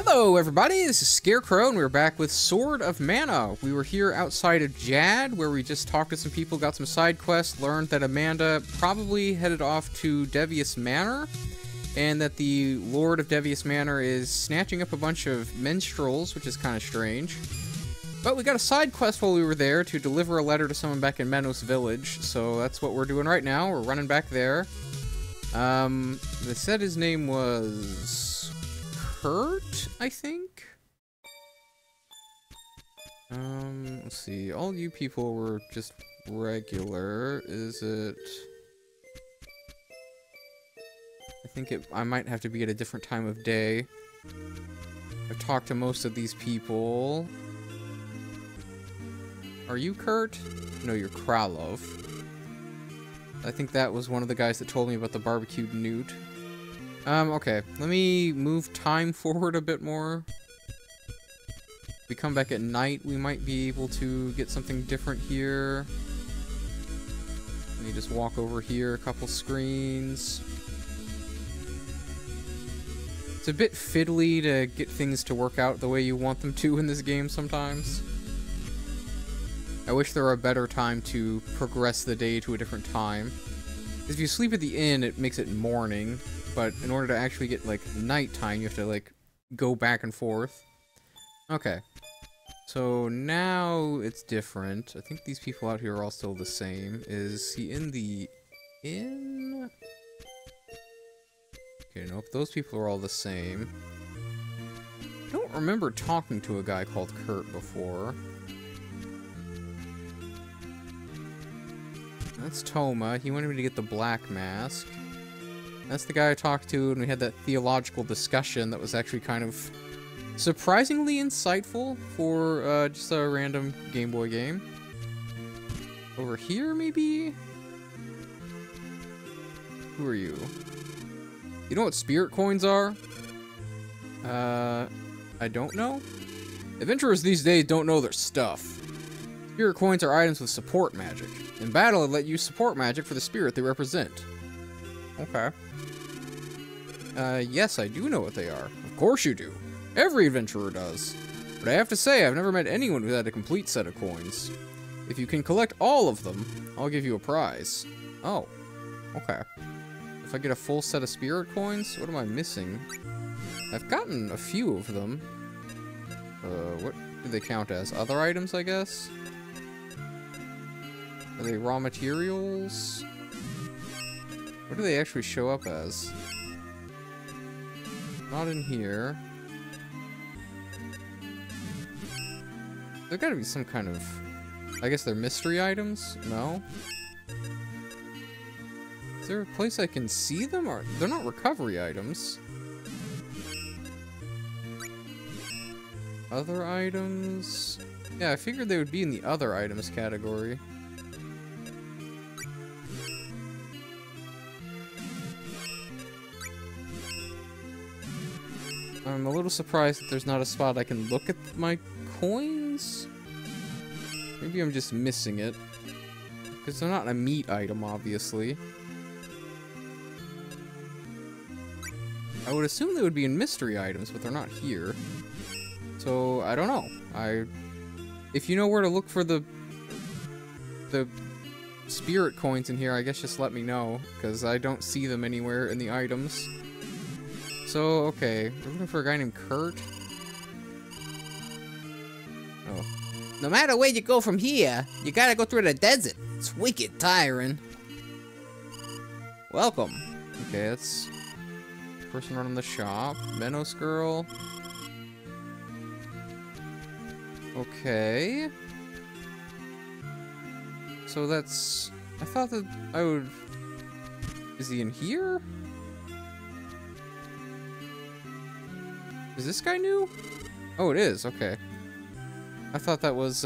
Hello everybody, this is Scarecrow and we're back with Sword of Mana. We were here outside of Jadd where we just talked to some people, got some side quests, learned that Amanda probably headed off to Devius Manor, and that the Lord of Devius Manor is snatching up a bunch of minstrels, which is kind of strange. But we got a side quest while we were there to deliver a letter to someone back in Medusa village, so that's what we're doing right now. We're running back there. They said his name was Kurt, I think? Let's see. All you people were just regular. Is it... I think I might have to be at a different time of day. I've talked to most of these people. Are you Kurt? No, you're Kralov. I think that was one of the guys that told me about the barbecued newt. Okay. Let me move time forward a bit more. If we come back at night, we might be able to get something different here. Let me just walk over here a couple screens. It's a bit fiddly to get things to work out the way you want them to in this game sometimes. I wish there were a better time to progress the day to a different time. If you sleep at the inn, it makes it morning, but in order to actually get, like, nighttime, you have to, like, go back and forth. Okay. So now it's different. I think these people out here are all still the same. Is he in the inn? Okay, nope, those people are all the same. I don't remember talking to a guy called Kurt before. That's Toma. He wanted me to get the black mask. That's the guy I talked to, and we had that theological discussion that was actually kind of surprisingly insightful for just a random Game Boy game. Over here, maybe? Who are you? You know what spirit coins are? I don't know. Adventurers these days don't know their stuff. Spirit coins are items with support magic. In battle, it let you support magic for the spirit they represent. Okay. Yes, I do know what they are. Of course you do. Every adventurer does. But I have to say, I've never met anyone who had a complete set of coins. If you can collect all of them, I'll give you a prize. Oh. Okay. If I get a full set of spirit coins, what am I missing? I've gotten a few of them. What do they count as? Other items, I guess? Are they raw materials? What do they actually show up as? Not in here. There's gotta be some kind of... I guess they're mystery items? No? Is there a place I can see them? Or they're not recovery items. Other items? Yeah, I figured they would be in the other items category. I'm a little surprised that there's not a spot I can look at my coins. Maybe I'm just missing it. Because they're not a meat item, obviously. I would assume they would be in mystery items, but they're not here. So, I don't know. If you know where to look for the spirit coins in here, I guess just let me know. Because I don't see them anywhere in the items. So, okay, we're looking for a guy named Kurt. Oh. No matter where you go from here, you gotta go through the desert. It's wicked tiring. Welcome. Okay, that's person running the shop. Menos girl. Okay. So that's... I thought that I would... Is he in here? Is this guy new? Oh, it is. Okay. I thought that was,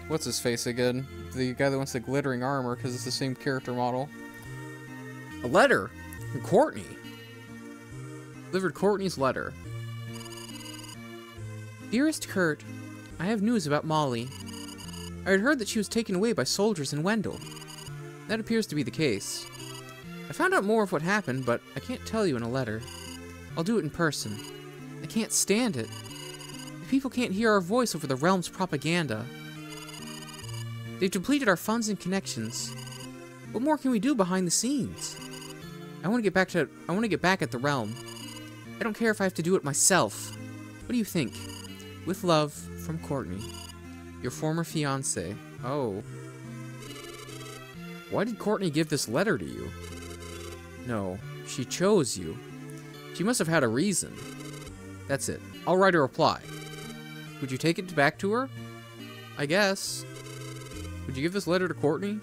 what's his face again? The guy that wants the glittering armor, because it's the same character model. A letter from Courtney. Delivered Courtney's letter. Dearest Kurt, I have news about Molly. I had heard that she was taken away by soldiers in Wendell. That appears to be the case. I found out more of what happened, but I can't tell you in a letter. I'll do it in person. I can't stand it. The people can't hear our voice over the realm's propaganda. They've depleted our funds and connections. What more can we do behind the scenes? I want to get back at the realm. I don't care if I have to do it myself. What do you think? With love, from Courtney. Your former fiancé. Oh. Why did Courtney give this letter to you? No, she chose you. She must have had a reason. That's it. I'll write a reply. Would you take it back to her? I guess. Would you give this letter to Courtney?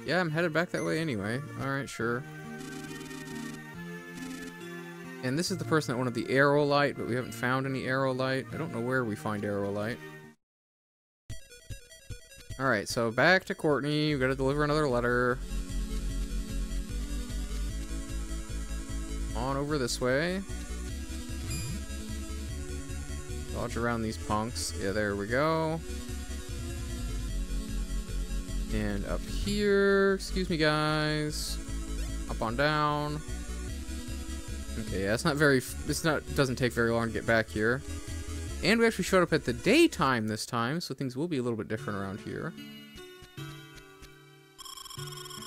Yeah, I'm headed back that way anyway. Alright, sure. And this is the person that wanted the aerolite, but we haven't found any aerolite. I don't know where we find aerolite. Alright, so back to Courtney. We gotta deliver another letter. On over this way. Dodge around these punks. Yeah, there we go. And up here. Excuse me, guys. Up on down. Okay, yeah, it's not very... doesn't take very long to get back here. And we actually showed up at the daytime this time, so things will be a little bit different around here.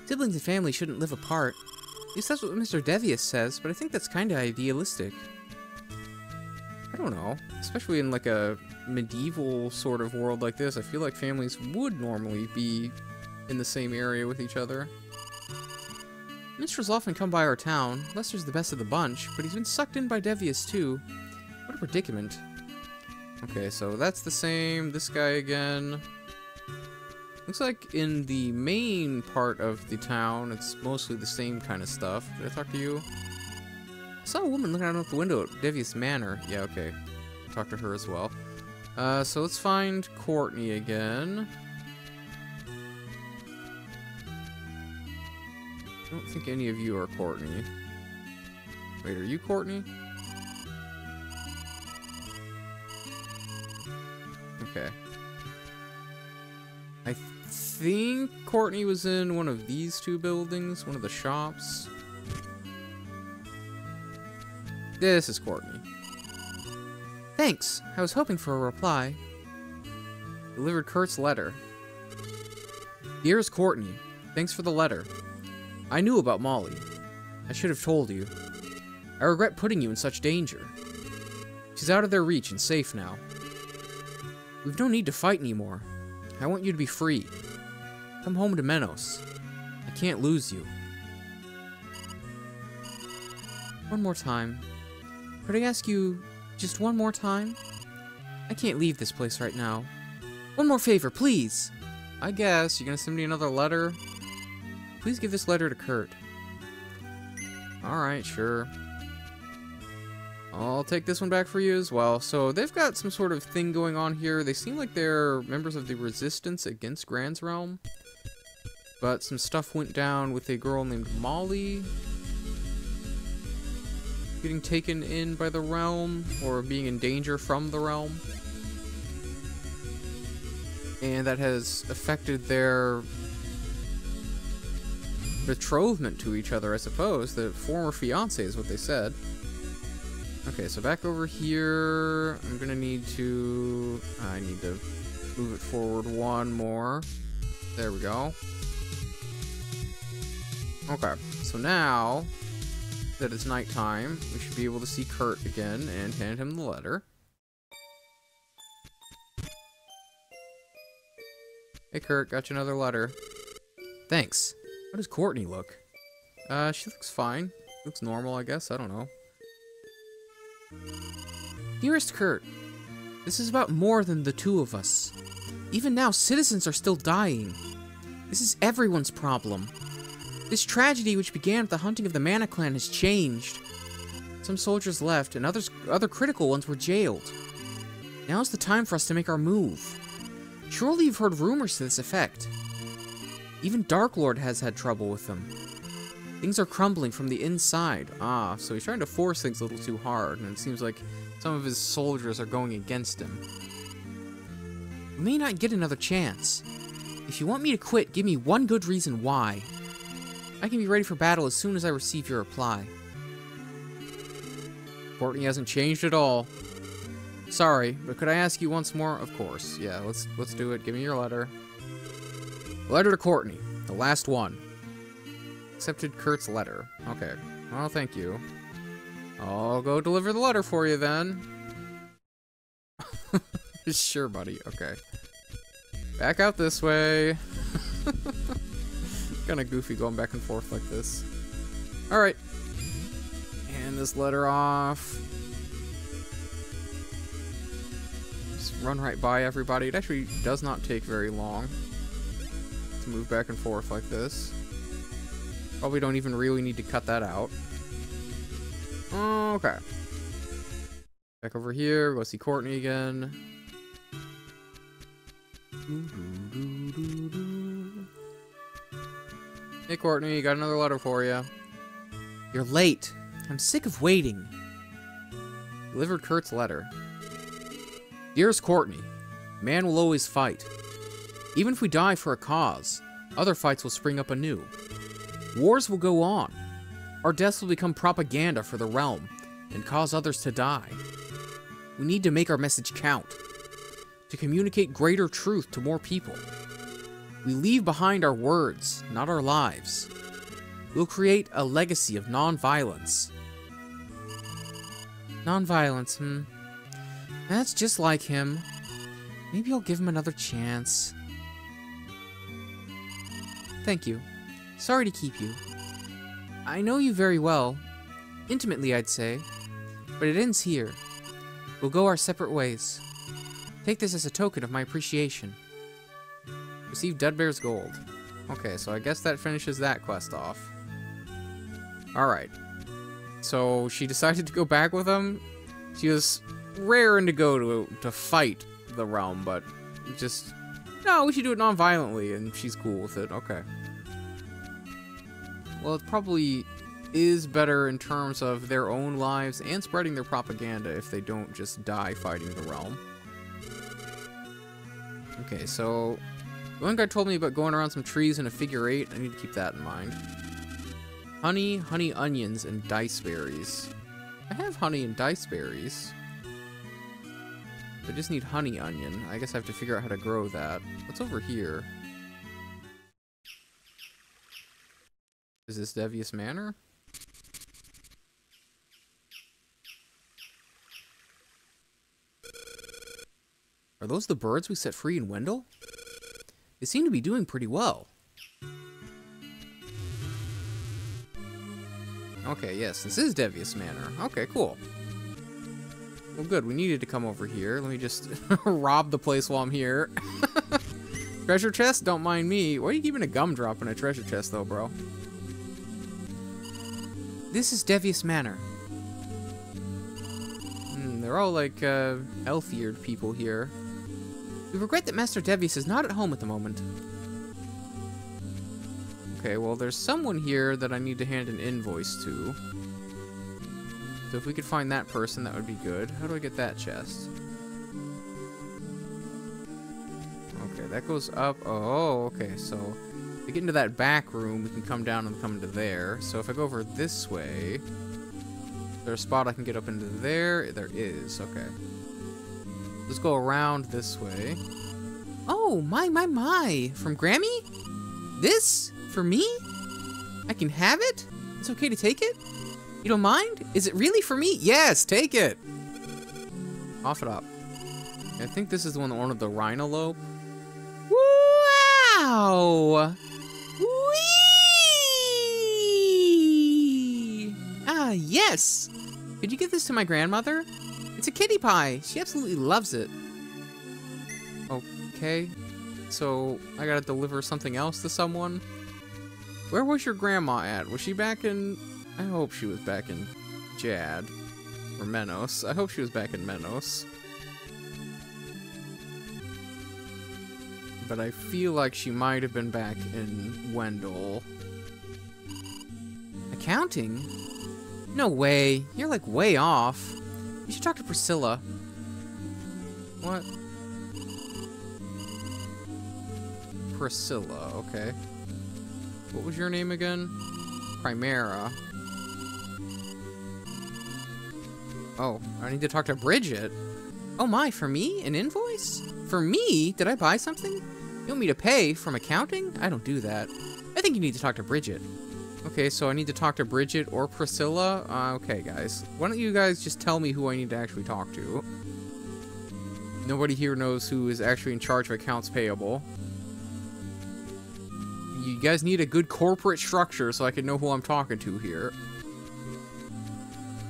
Siblings and family shouldn't live apart. At least that's what Mr. Devius says, but I think that's kind of idealistic. I don't know. Especially in like a medieval sort of world like this, I feel like families would normally be in the same area with each other. Minstrels often come by our town. Lester's the best of the bunch, but he's been sucked in by Devius too. What a predicament. Okay, so that's the same. This guy again. Looks like in the main part of the town, it's mostly the same kind of stuff. Did I talk to you? I saw a woman looking out the window at Devius Manor. Yeah, okay. Talk to her as well. So let's find Courtney again. I don't think any of you are Courtney. Wait, are you Courtney? Okay. I think Courtney was in one of these two buildings, one of the shops. This is Courtney. Thanks. I was hoping for a reply. Delivered Kurt's letter. Dearest Courtney, thanks for the letter. I knew about Molly. I should have told you. I regret putting you in such danger. She's out of their reach and safe now. We've no need to fight anymore. I want you to be free. Come home to Menos. I can't lose you. One more time. Could I ask you just one more time? I can't leave this place right now. One more favor, please. I guess. You're gonna send me another letter? Please give this letter to Kurt. Alright, sure. I'll take this one back for you as well. So they've got some sort of thing going on here. They seem like they're members of the resistance against Grand's realm. But some stuff went down with a girl named Molly getting taken in by the realm, or being in danger from the realm. And that has affected their betrothment to each other, I suppose. The former fiancé is what they said. Okay, so back over here, I'm gonna need to... I need to move it forward one more. There we go. Okay, so now that it's nighttime, we should be able to see Kurt again and hand him the letter. Hey Kurt, got you another letter. Thanks. How does Courtney look? She looks fine. Looks normal, I guess. I don't know. Dearest Kurt, this is about more than the two of us. Even now, citizens are still dying. This is everyone's problem. This tragedy, which began with the hunting of the Mana clan, has changed. Some soldiers left, and other critical ones were jailed. Now is the time for us to make our move. Surely you've heard rumors to this effect. Even Dark Lord has had trouble with them. Things are crumbling from the inside. Ah, so he's trying to force things a little too hard, and it seems like some of his soldiers are going against him. We may not get another chance. If you want me to quit, give me one good reason why. I can be ready for battle as soon as I receive your reply. Courtney hasn't changed at all. Sorry, but could I ask you once more? Of course. Yeah, let's do it. Give me your letter. Letter to Courtney. The last one. Accepted Kurt's letter. Okay. Well, thank you. I'll go deliver the letter for you then. Sure, buddy. Okay. Back out this way. Kinda goofy going back and forth like this. Alright. Hand this letter off. Just run right by everybody. It actually does not take very long to move back and forth like this. Probably don't even really need to cut that out. Okay. Back over here, go see Courtney again. Hey Courtney, got another letter for you. You're late. I'm sick of waiting. Delivered Kurt's letter. Dearest Courtney, man will always fight. Even if we die for a cause, other fights will spring up anew. Wars will go on. Our deaths will become propaganda for the realm and cause others to die. We need to make our message count, to communicate greater truth to more people. We leave behind our words, not our lives. We'll create a legacy of non-violence. Non-violence, That's just like him. Maybe I'll give him another chance. Thank you. Sorry to keep you. I know you very well. Intimately, I'd say. But it ends here. We'll go our separate ways. Take this as a token of my appreciation. Receive Deadbear's gold. Okay, so I guess that finishes that quest off. Alright. So she decided to go back with him. She was raring to go to fight the realm, but just... No, we should do it non-violently, and she's cool with it. Okay. Well, it probably is better in terms of their own lives and spreading their propaganda if they don't just die fighting the realm. Okay, so... One guy told me about going around some trees in a figure 8. I need to keep that in mind. Honey, honey onions, and dice berries. I have honey and dice berries. I just need honey onion. I guess I have to figure out how to grow that. What's over here? Is this Devius Manor? Are those the birds we set free in Wendell? They seem to be doing pretty well. Okay, yes, this is Devius Manor. Okay, cool. Well, good. We needed to come over here. Let me just rob the place while I'm here. Treasure chest? Don't mind me. Why are you keeping a gumdrop in a treasure chest, though, bro? This is Devius Manor. They're all like elf-eared people here. We regret that Master Devius is not at home at the moment. Okay, well, there's someone here that I need to hand an invoice to. So if we could find that person, that would be good. How do I get that chest? Okay, that goes up. Oh, okay, so to get into that back room, we can come down and come into there. So if I go over this way, is there a spot I can get up into there? There is, okay. Let's go around this way. Oh, my. From Grammy? This? For me? I can have it? It's okay to take it? You don't mind? Is it really for me? Yes, take it! Off it up. I think this is the one that wanted the rhinolope. Wow! Whee! Ah, yes! Could you give this to my grandmother? It's a kitty pie. She absolutely loves it. Okay. So, I gotta deliver something else to someone? Where was your grandma at? Was she back in... I hope she was back in Jadd. Or Menos. I hope she was back in Menos. But I feel like she might have been back in Wendell. Accounting? No way. You're like way off. You should talk to Priscilla. What? Priscilla, okay. What was your name again? Primera. Oh, I need to talk to Bridget. Oh my, for me? An invoice? For me? Did I buy something? You want me to pay from accounting? I don't do that. I think you need to talk to Bridget. Okay, so I need to talk to Bridget or Priscilla? Okay, guys. Why don't you guys just tell me who I need to actually talk to? Nobody here knows who is actually in charge of accounts payable. You guys need a good corporate structure so I can know who I'm talking to here.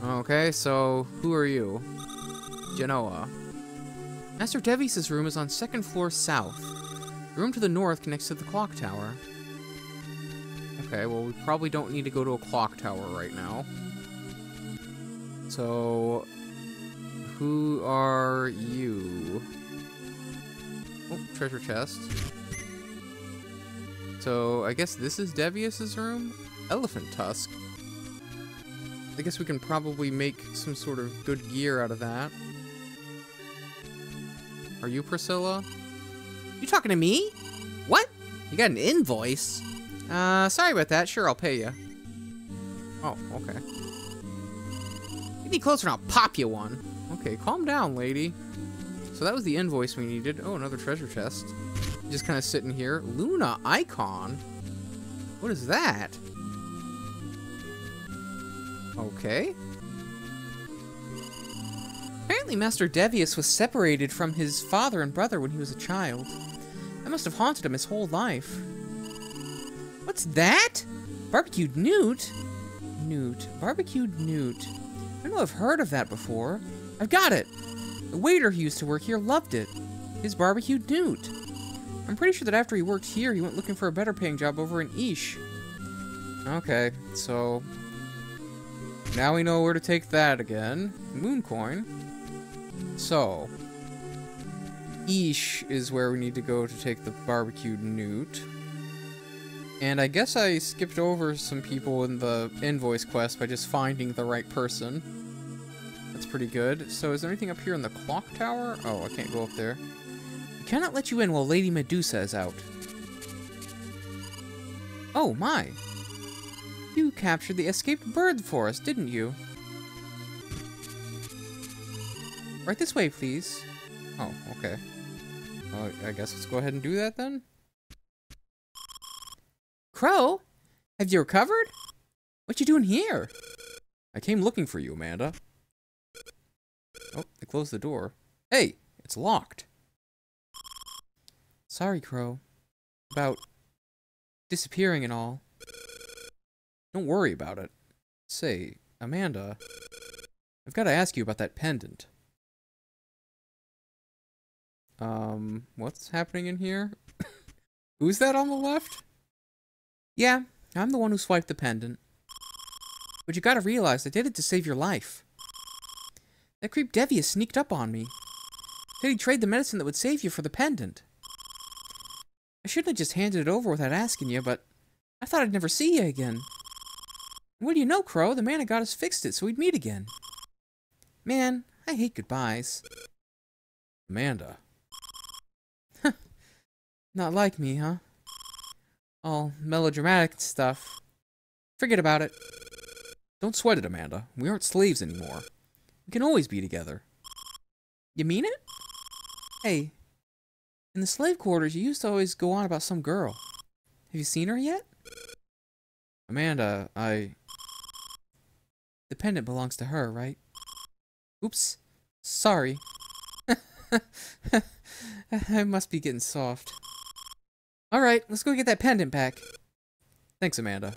Okay, so who are you? Genoa. Master Devius' room is on 2nd floor south. The room to the north connects to the clock tower. Okay, well, we probably don't need to go to a clock tower right now. So, who are you? Oh, treasure chest. So, I guess this is Devius' room? Elephant tusk. I guess we can probably make some sort of good gear out of that. Are you Priscilla? You talking to me? What? You got an invoice? Sorry about that. Sure, I'll pay you. Oh, okay. Get me closer and I'll pop you one. Okay, calm down, lady. So that was the invoice we needed. Oh, another treasure chest. Just kind of sitting here. Luna icon? What is that? Okay. Apparently Master Devius was separated from his father and brother when he was a child. That must have haunted him his whole life. What's that? Barbecued newt? Barbecued newt. I know I've heard of that before. I've got it! The waiter who used to work here loved it. His barbecued newt. I'm pretty sure that after he worked here, he went looking for a better paying job over in Ish. Okay, so... now we know where to take that again. Moon coin. So... Ish is where we need to go to take the barbecued newt. And I guess I skipped over some people in the invoice quest by just finding the right person. That's pretty good. So is there anything up here in the clock tower? Oh, I can't go up there. We cannot let you in while Lady Medusa is out. Oh my! You captured the escaped bird for us, didn't you? Right this way, please. Oh, okay. Well, I guess let's go ahead and do that then. Crow? Have you recovered? What you doing here? I came looking for you, Amanda. Oh, they closed the door. Hey, it's locked. Sorry, Crow. About disappearing and all. Don't worry about it. Say, Amanda, I've got to ask you about that pendant. What's happening in here? Who's that on the left? Yeah, I'm the one who swiped the pendant. But you gotta realize I did it to save your life. That creep Devius sneaked up on me. Said he'd trade the medicine that would save you for the pendant. I shouldn't have just handed it over without asking you, but I thought I'd never see you again. And what do you know, Crow? The man who got us fixed it so we'd meet again. Man, I hate goodbyes. Amanda. Not like me, huh? All melodramatic and stuff. Forget about it. Don't sweat it, Amanda. We aren't slaves anymore. We can always be together. You mean it? Hey, in the slave quarters, you used to always go on about some girl. Have you seen her yet? Amanda, the pendant belongs to her, right? Oops. Sorry. I must be getting soft. Alright, let's go get that pendant back. Thanks, Amanda.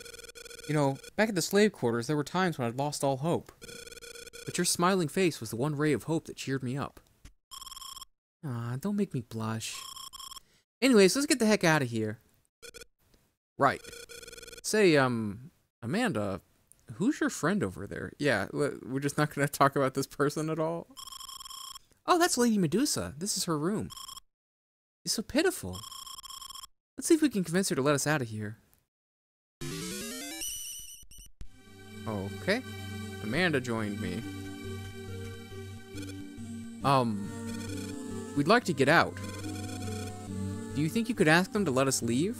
You know, back at the slave quarters, there were times when I'd lost all hope. But your smiling face was the one ray of hope that cheered me up. Ah, don't make me blush. Anyways, let's get the heck out of here. Right. Say, Amanda, who's your friend over there? Yeah, we're just not gonna talk about this person at all. Oh, that's Lady Medusa. This is her room. She's so pitiful. Let's see if we can convince her to let us out of here. Okay. Amanda joined me. We'd like to get out. Do you think you could ask them to let us leave?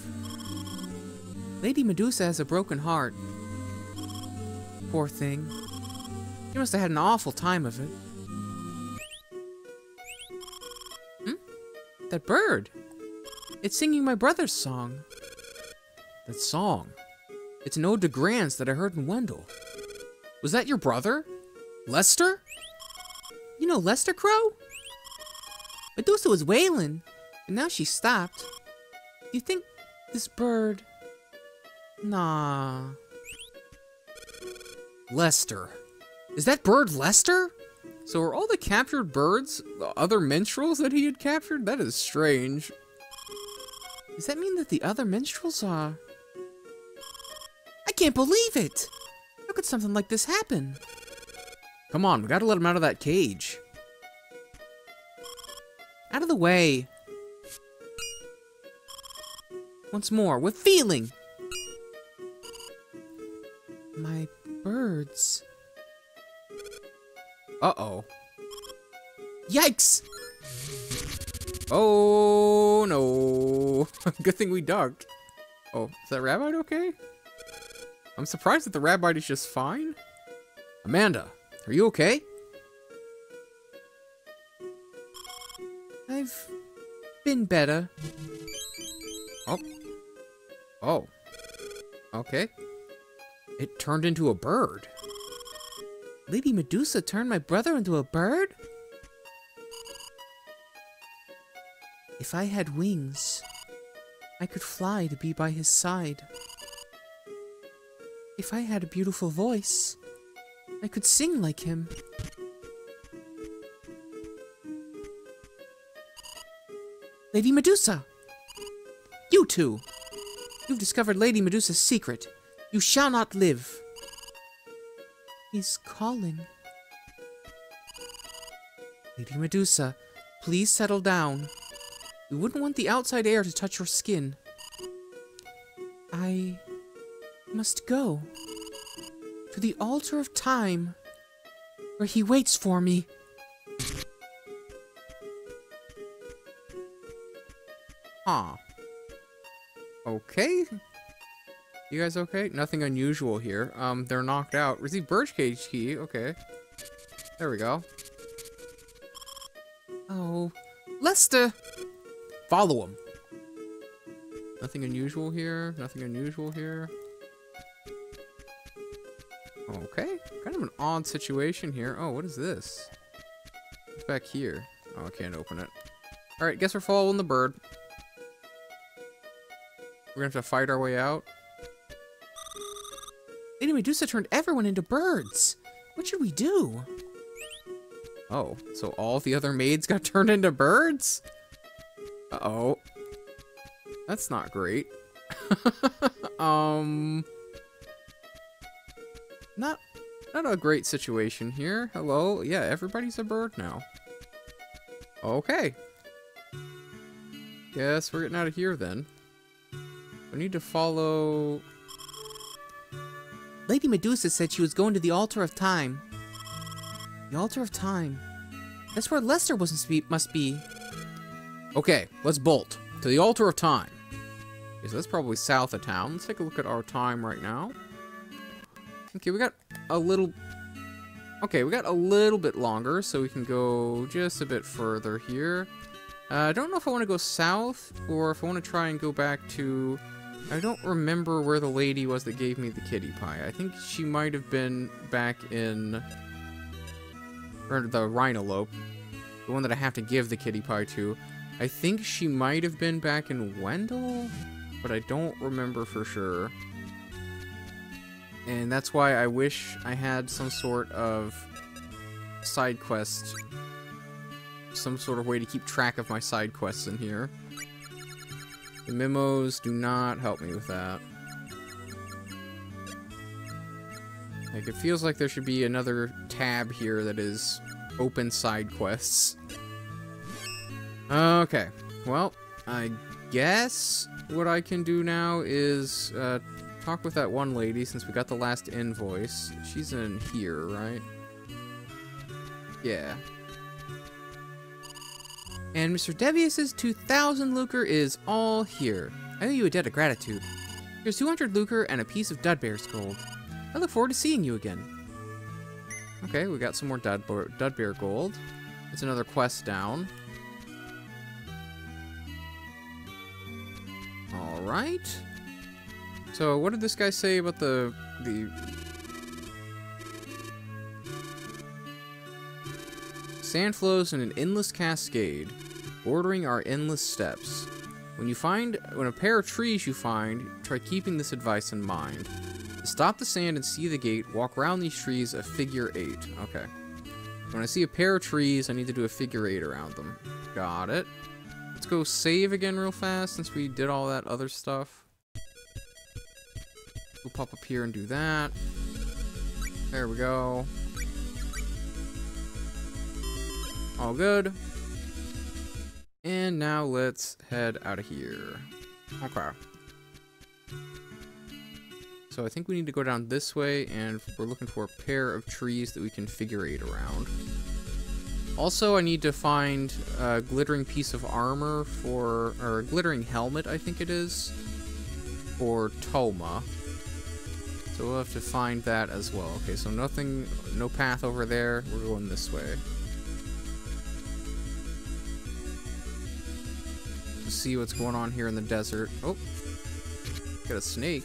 Lady Medusa has a broken heart. Poor thing. You must have had an awful time of it. That bird. It's singing my brother's song. That song. It's an ode to Grants that I heard in Wendell. Was that your brother? Lester? You know Lester Crow? Medusa was wailing, and now she stopped. Do you think this bird... Nah. Lester. Is that bird Lester? So are all the captured birds the other minstrels that he had captured? That is strange. Does that mean that the other minstrels are... I can't believe it! How could something like this happen? Come on, we gotta let him out of that cage. Out of the way. Once more, with feeling. My birds. Uh-oh. Yikes! Oh, no. Good thing we ducked. Oh, is that rabbit okay? I'm surprised that the rabbit is just fine. Amanda, are you okay? I've been better. Oh. Oh. Okay. It turned into a bird. Lady Medusa turned my brother into a bird? If I had wings, I could fly to be by his side. If I had a beautiful voice, I could sing like him. Lady Medusa! You two! You've discovered Lady Medusa's secret. You shall not live. He's calling. Lady Medusa, please settle down. We wouldn't want the outside air to touch your skin. I must go to the altar of time where he waits for me. Huh. Okay. You guys okay? Nothing unusual here. They're knocked out. Receive birdcage key. Okay. There we go. Oh. Lester! Follow him. Nothing unusual here. Nothing unusual here. Okay. Kind of an odd situation here. Oh, what is this? What's back here? Oh, I can't open it. Alright, guess we're following the bird. We're gonna have to fight our way out. Lady Medusa turned everyone into birds. What should we do? Oh, so all the other maids got turned into birds? Uh-oh. That's not great. Not a great situation here. Hello? Yeah, everybody's a bird now. Okay. Guess we're getting out of here then. We need to follow... Lady Medusa said she was going to the altar of time. The altar of time. That's where Lester must be. Okay, let's bolt to the altar of time. Okay, so that's probably south of town. Let's take a look at our time right now. Okay, we got a little... Okay, we got a little bit longer, so we can go just a bit further here. I don't know if I want to go south, or if I want to try and go back to... I don't remember where the lady was that gave me the kitty pie. I think she might have been back in... Or the rhinolope. The one that I have to give the kitty pie to. I think she might have been back in Wendell, but I don't remember for sure. And that's why I wish I had some sort of side quest. Some sort of way to keep track of my side quests in here. The memos do not help me with that. Like, it feels like there should be another tab here that is open side quests. Okay, well, I guess what I can do now is talk with that one lady since we got the last invoice. She's in here, right? Yeah. And Mr. Devius's 2,000 lucre is all here. I owe you a debt of gratitude. Here's 200 lucre and a piece of Dudbear's gold. I look forward to seeing you again. Okay, we got some more dud bear gold. It's another quest down. Alright. So, what did this guy say about the... Sand flows in an endless cascade, bordering our endless steps. When a pair of trees you find, try keeping this advice in mind. To stop the sand and see the gate, walk around these trees a figure 8. Okay. When I see a pair of trees, I need to do a figure 8 around them. Got it. Let's go save again real fast since we did all that other stuff. We'll pop up here and do that. There we go. All good. And now let's head out of here. Okay. So I think we need to go down this way, and we're looking for a pair of trees that we can figure 8 around. Also, I need to find a glittering piece of armor for, or a glittering helmet, I think it is, for Toma. So we'll have to find that as well. Okay, so nothing, no path over there. We're going this way. To see what's going on here in the desert. Oh, got a snake.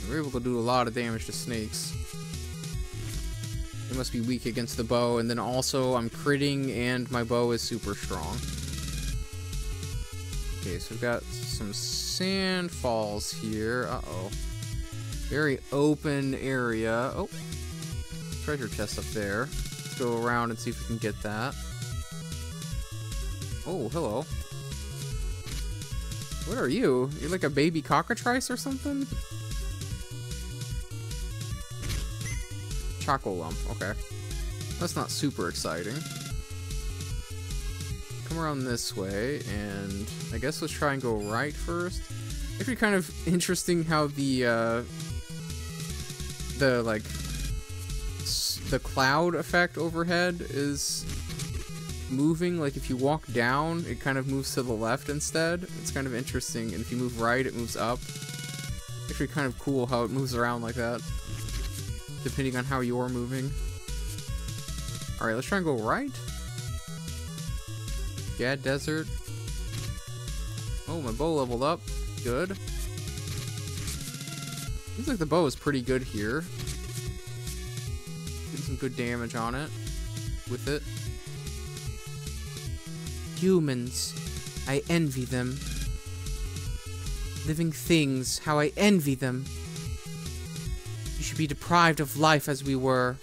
We're able to do a lot of damage to snakes. They must be weak against the bow, and then also I'm critting and my bow is super strong. Okay, so we've got some sand falls here. Uh-oh. Very open area. Oh, treasure chest up there. Let's go around and see if we can get that. Oh, hello. What are you? You're like a baby cockatrice or something? Choco lump, okay. That's not super exciting. Come around this way, and I guess let's try and go right first. Actually, kind of interesting how the cloud effect overhead is moving. Like if you walk down, it kind of moves to the left instead. It's kind of interesting, and if you move right, it moves up. Actually, kind of cool how it moves around like that, depending on how you're moving. Alright, let's try and go right. Jadd Desert. Oh, my bow leveled up. Good. Seems like the bow is pretty good here. Getting some good damage on it. With it. Humans. I envy them. Living things. How I envy them. You should be deprived of life as we were.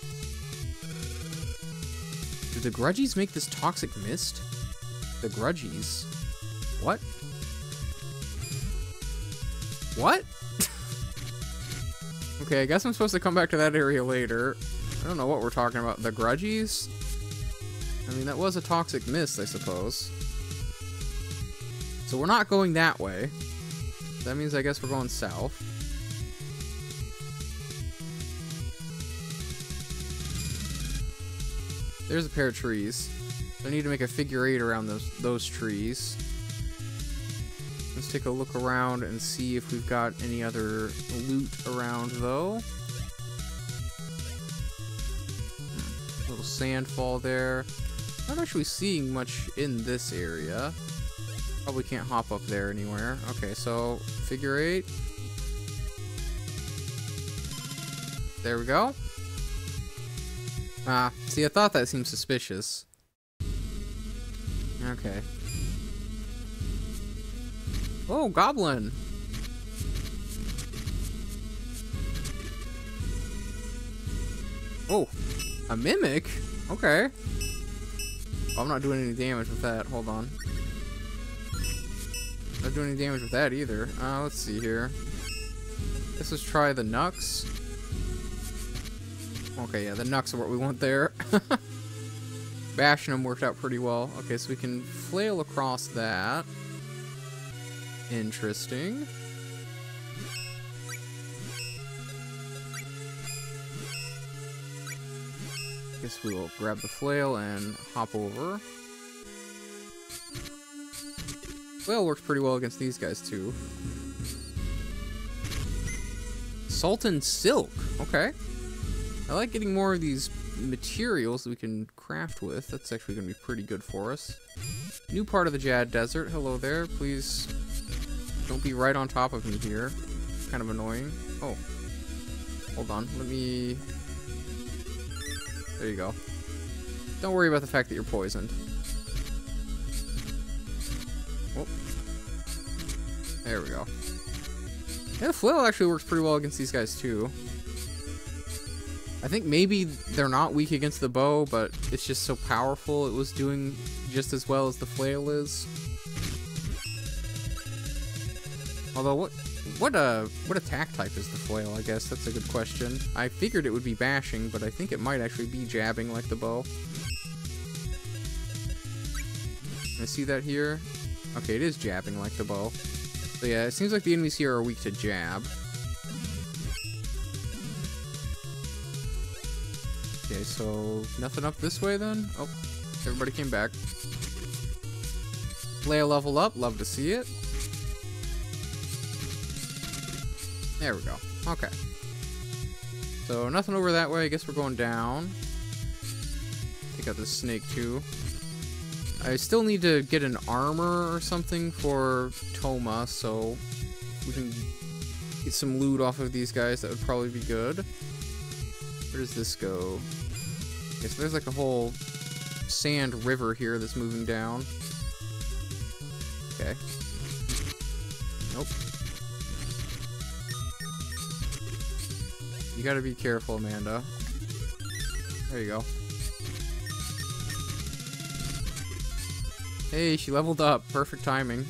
Do the grudgies make this toxic mist? The grudgies? What? What? Okay, I guess I'm supposed to come back to that area later. I don't know what we're talking about. The grudgies? I mean, that was a toxic mist, I suppose. So we're not going that way. That means I guess we're going south. There's a pair of trees. So I need to make a figure 8 around those trees. Let's take a look around and see if we've got any other loot around, though. Little sand fall there. Not actually seeing much in this area. Probably can't hop up there anywhere. Okay, so figure 8. There we go. Ah, see, I thought that seemed suspicious. Okay. Oh, goblin! Oh, a mimic? Okay. Oh, I'm not doing any damage with that. Hold on. Not doing any damage with that either. Let's see here. Let's just try the Nux. Okay, yeah, the Nux are what we want there. Bashing them worked out pretty well. Okay, so we can flail across that. Interesting. Guess we will grab the flail and hop over. Flail works pretty well against these guys too. Sultan silk. Okay. I like getting more of these materials that we can craft with. That's actually going to be pretty good for us. New part of the Jadd Desert. Hello there. Please don't be right on top of me here. Kind of annoying. Oh. Hold on. Let me... There you go. Don't worry about the fact that you're poisoned. Oh. There we go. Yeah, the flail actually works pretty well against these guys too. I think maybe they're not weak against the bow, but it's just so powerful it was doing just as well as the flail is. Although, what attack type is the flail, I guess? That's a good question. I figured it would be bashing, but I think it might actually be jabbing like the bow. I see that here? Okay, it is jabbing like the bow. So yeah, it seems like the enemies here are weak to jab. Okay, so nothing up this way then? Oh, everybody came back. Flail level up, love to see it. There we go. Okay. So nothing over that way, I guess we're going down. Take out this snake too. I still need to get an armor or something for Toma, so we can get some loot off of these guys. That would probably be good. Where does this go? Okay, so there's like a whole sand river here that's moving down. Okay. Nope. You gotta be careful, Amanda. There you go. Hey, she leveled up. Perfect timing.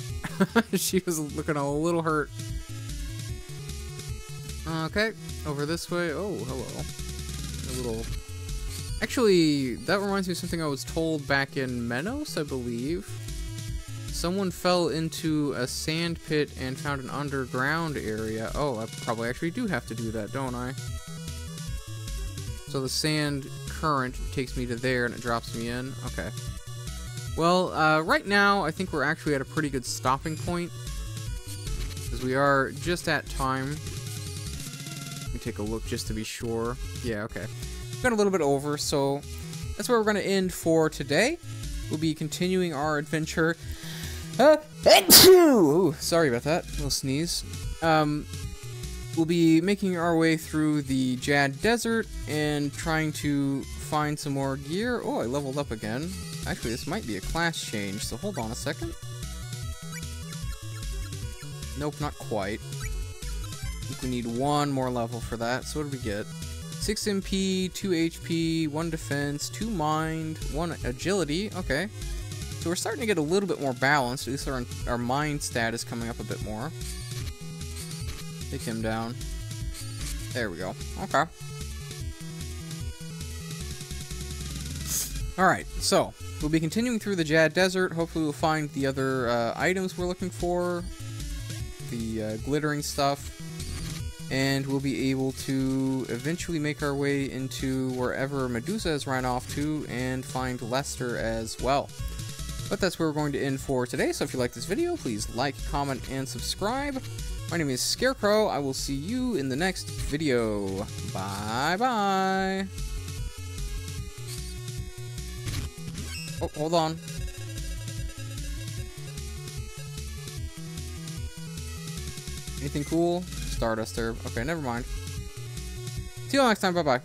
She was looking a little hurt. Okay, over this way. Oh, hello. A little... Actually, that reminds me of something I was told back in Menos, I believe. Someone fell into a sand pit and found an underground area. Oh, I probably actually do have to do that, don't I? So the sand current takes me to there and it drops me in. Okay. Well, right now, I think we're actually at a pretty good stopping point. Because we are just at time. Let me take a look just to be sure. Yeah, okay. We've got a little bit over, so that's where we're going to end for today. We'll be continuing our adventure. Ooh, sorry about that. A little sneeze. We'll be making our way through the Jadd Desert and trying to find some more gear. Oh, I leveled up again. Actually, this might be a class change, so hold on a second. Nope, not quite. I think we need one more level for that, so what did we get? 6 MP, 2 HP, 1 defense, 2 mind, 1 agility. Okay. So we're starting to get a little bit more balanced. At least our mind stat is coming up a bit more. Take him down. There we go. Okay. Alright, so we'll be continuing through the Jadd Desert. Hopefully we'll find the other items we're looking for. The glittering stuff. And we'll be able to eventually make our way into wherever Medusa has run off to and find Lester as well. But that's where we're going to end for today, so if you like this video, please like, comment, and subscribe. My name is Scarecrow. I will see you in the next video. Bye-bye. Oh, hold on. Anything cool? Stardust herb. Okay, never mind. See you all next time. Bye-bye.